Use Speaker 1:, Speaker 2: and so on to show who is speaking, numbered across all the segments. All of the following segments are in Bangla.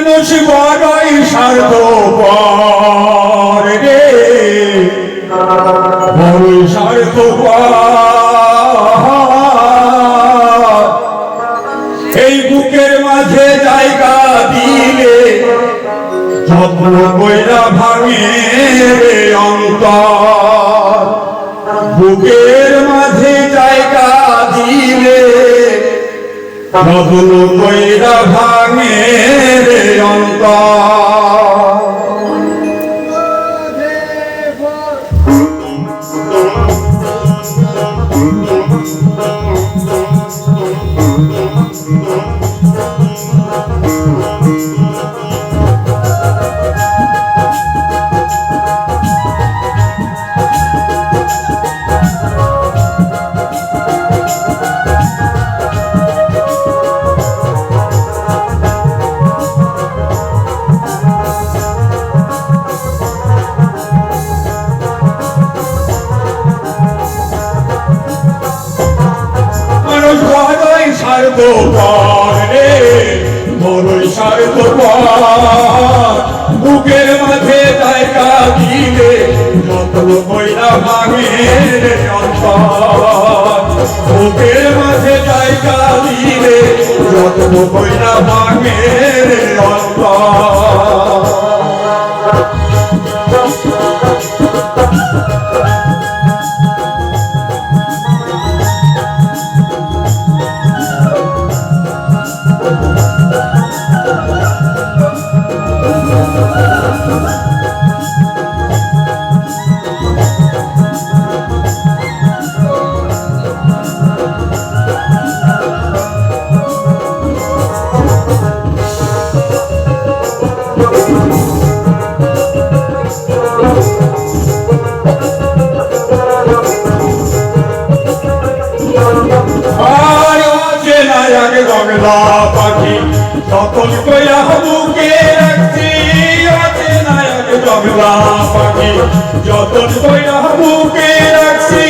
Speaker 1: মানুষ বড়ই স্বার্থপর রে, বড়ই স্বার্থপর। এই বুকের মাঝে জায়গা দিলে যত্ন কইরা ভাঙে রে অন্তর। বুকের মাঝে জায়গা দিলে যত্ন কইরা ভাঙে রে অন্তর। স্বার্থপর রে, বড়ই স্বার্থপর। বুকের মাঝে জায়গা দিলে যত্ন কইরা ভাঙে রে অন্তর। বুকের মাঝে জায়গা দিলে যত্ন কইরা ভাঙে রে অন্তর। জগলা পাখি সকল কইরা বুকে রাখছি, আছে নায়ক জগলা পাখি যতন কইরা বুকে রাখছি।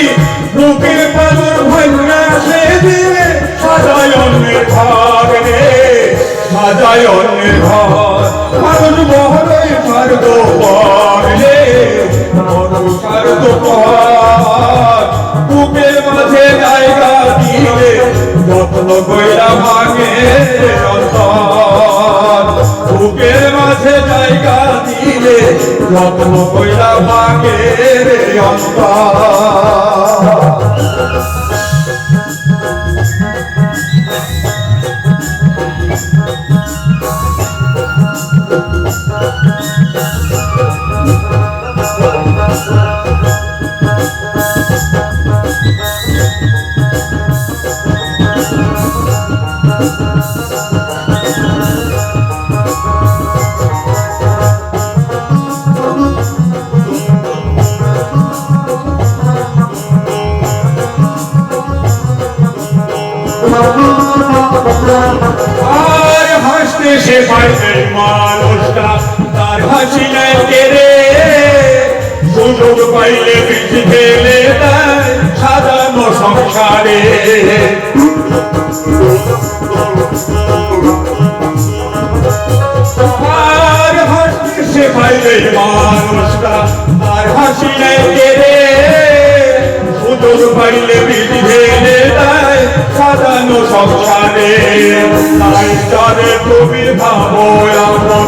Speaker 1: বুকের পালর ভাঙা সে দিলে সাজায় অন্যের ঘর রে, সাজায় অন্যের ঘর। মানুষ বড়ই স্বার্থপর রে, বড় স্বার্থপর। বুকের মাঝে জায়গা দিলে যত্ন কইরা ভাঙে অন্তর। বুকের মাঝে জায়গা দিলে যত্ন কইরা ভাঙে অন্তর। আর হাসতে সে পাইছে মানুষটা, তার হাসি নাই কেড়ে। সুযোগ পাইলে পিছি ফেলে দেয় সাজানো সংসারে। আর হাসতে সে পাইলে মানুষটা, তার হাসি নাই কেড়ে। সুযোগ পাইলে পিছি ফেলে দেয় সাজানো সংসারে। তাই তারে তুমি ভাবো এমন,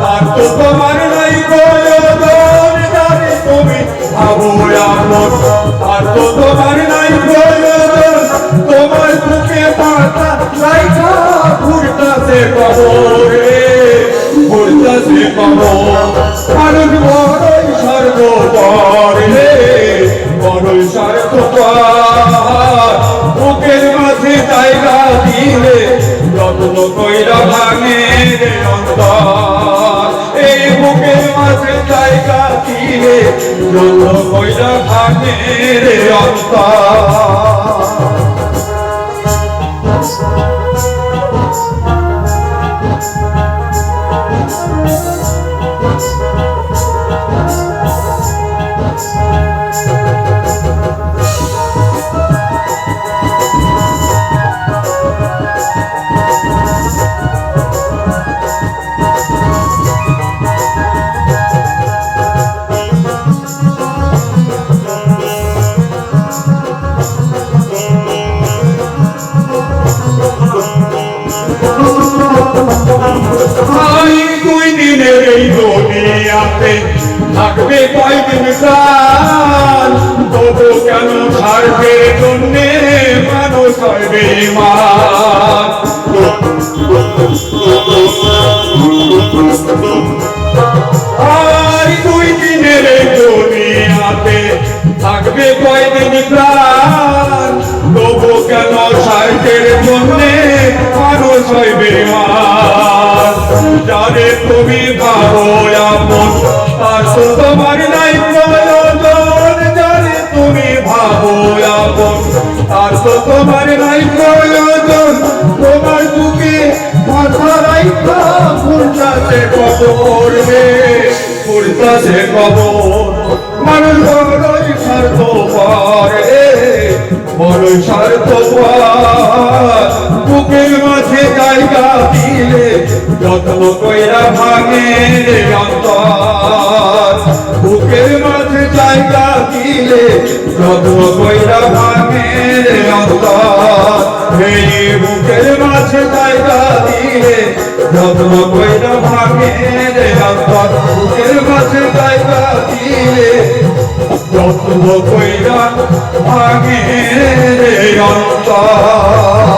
Speaker 1: তার তো তোমার নাই প্রয়োজন। তারে তুমি ভাবো এমন, তার তো তোমার নাই প্রয়োজন। তোমার বুকে পাতা লাইটা ঘুরতাছে কবরে, ঘুরতাছে কবর। মানুষ বড়ই স্বার্থপর রে, বড়ই স্বার্থপর। বুকের মাঝে জায়গা দিলে যত্ন কইরা ভাঙে রে অন্তর। এই বুকের মাঝে জায়গা দিলে যত্ন কইরা ভাঙে রে অন্তর। ভাই দুই দিনের এই দুনিয়াতে থাকবে কয়দিন প্রাণ, তবু কেন স্বার্থের জন্যে মানুষ হয় বেঈমান। আর দুই দিনের এই দুনিয়াতে থাকবে কয়দিন প্রাণ, তবু কেন স্বার্থের জন্যে মানুষ হয় বেঈমান। যারে তুমি ভাবো আপন তার তো তোমার নাই প্রয়োজন, যারে তুমি ভাবো আপন তার তো তোমার নাই প্রয়োজন। তোমার বুকে মাথা রাইখা ফুলটাতে কবর রে, ফুলটাতে কবর। মানুষ বড়ই স্বার্থপর রে, বড়ই স্বার্থপর। বুকের মাঝে জায়গা দিলে যত্ন কইরা ভাঙে অন্তর, বুকের মাঝে জায়গা দিলে যত্ন কইরা ভাঙে অন্তর। এই বুকের মাঝে জায়গা দিলে যত্ন কইরা ভাঙে অন্তর, বুকের মাঝে জায়গা দিলে যত্ন কইরা ভাঙে অন্তর।